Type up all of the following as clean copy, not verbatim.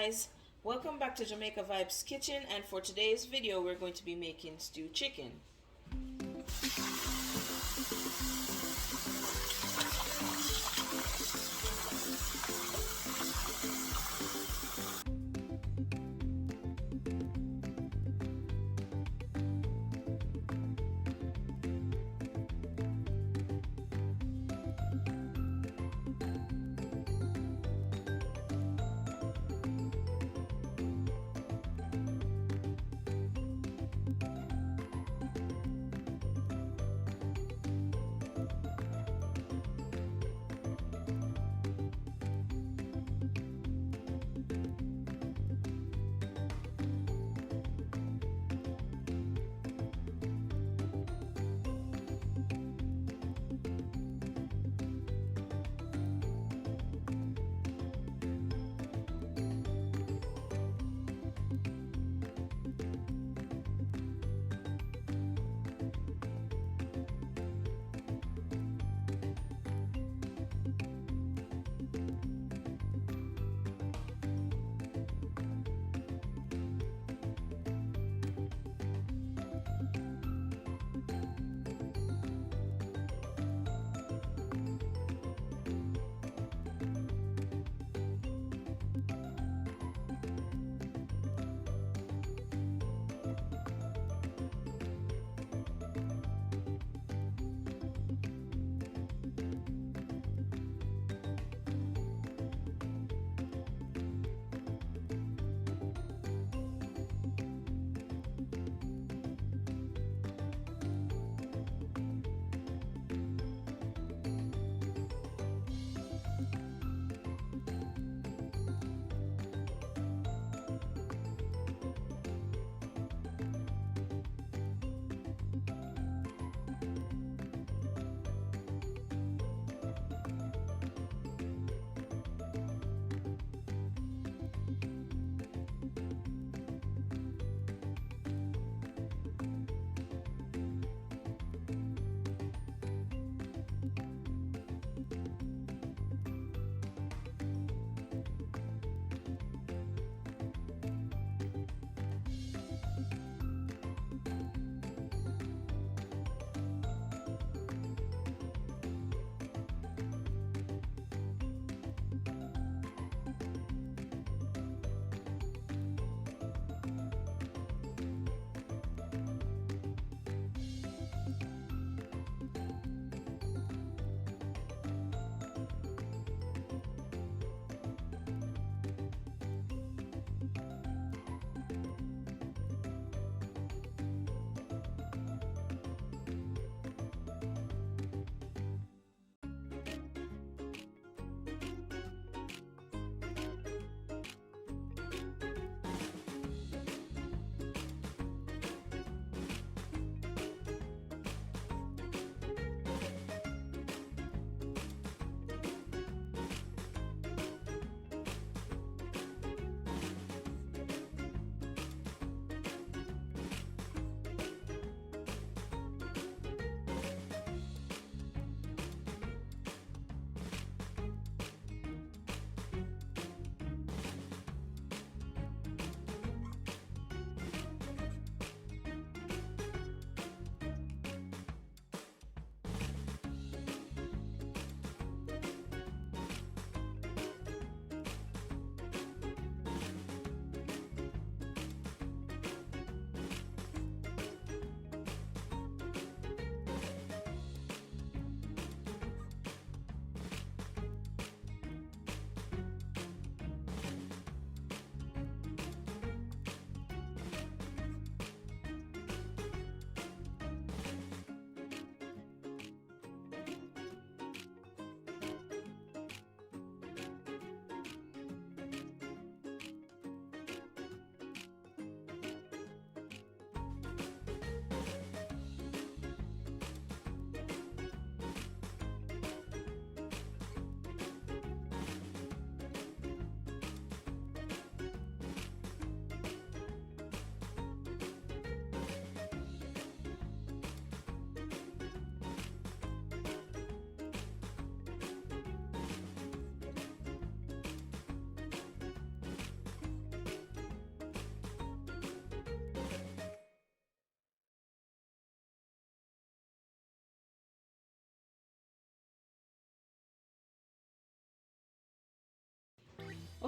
guys, welcome back to Jamaica Vibes Kitchen, and for today's video we're going to be making stewed chicken.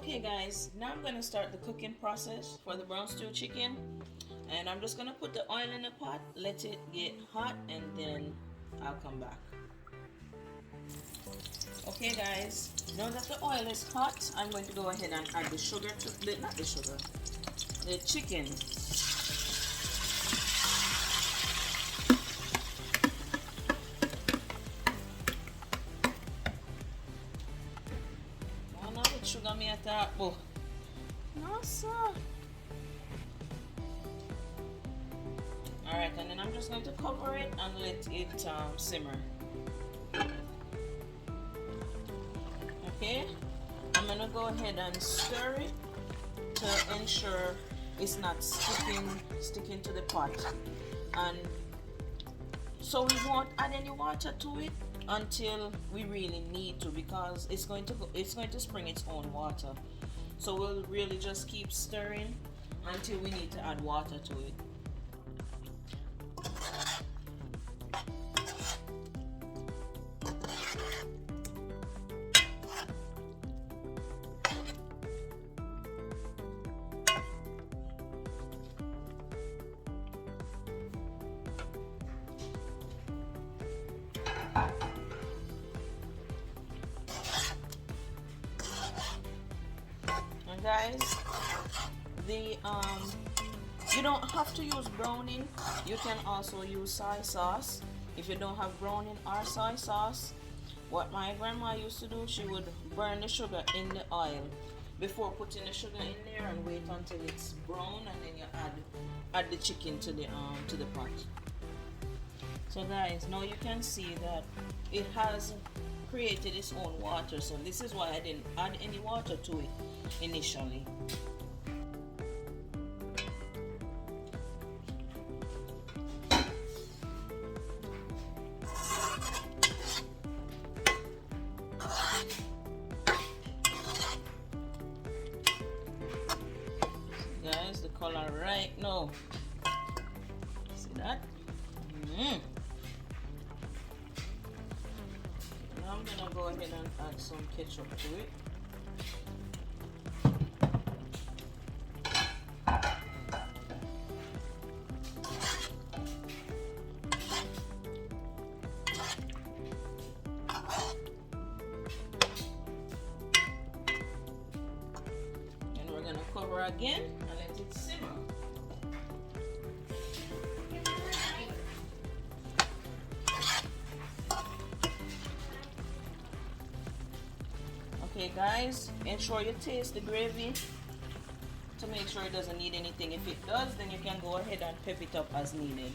Okay guys, now I'm gonna start the cooking process for the brown stew chicken, and I'm just gonna put the oil in the pot, let it get hot, and then I'll come back. Okay guys, now that the oil is hot, I'm going to go ahead and add the sugar to the, not the sugar, the chicken. Oh no, with sugar me at that. Oh, no sir. Alright, and then I'm just going to cover it and let it simmer. Okay, I'm gonna go ahead and stir it to ensure it's not sticking to the pot. And so we won't add any water to it until we really need to, because it's going to spring its own water. So we'll really just keep stirring until we need to add water to it. And guys, you don't have to use browning. You can also use soy sauce. If you don't have browning or soy sauce, what my grandma used to do, she would burn the sugar in the oil before putting the sugar in there and wait until it's brown, and then you add the chicken to the pot. So guys, now you can see that it has created its own water. So this is why I didn't add any water to it initially. Guys, the color right now. See that? Now I'm gonna go ahead and add some ketchup to it. And we're gonna cover again and let it simmer. Okay guys, ensure you taste the gravy to make sure it doesn't need anything. If it does, then you can go ahead and pep it up as needed.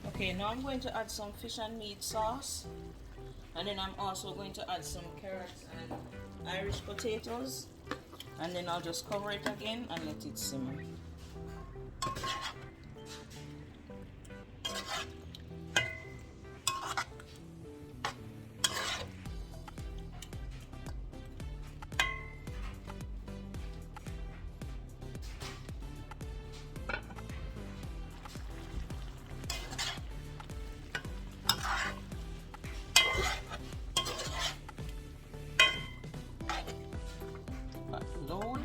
Okay, now I'm going to add some fish and meat sauce, and then I'm also going to add some carrots and Irish potatoes, and then I'll just cover it again and let it simmer. Load.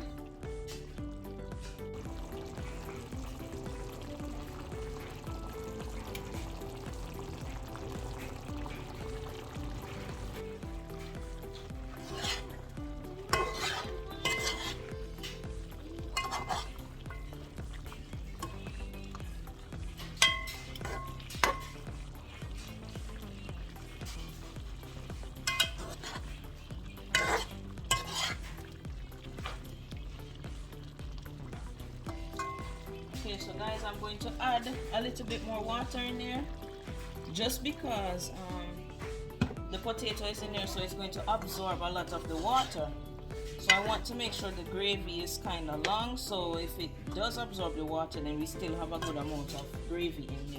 Okay, so guys, I'm going to add a little bit more water in there, just because the potato is in there, so it's going to absorb a lot of the water. So I want to make sure the gravy is kind of long, so if it does absorb the water, then we still have a good amount of gravy in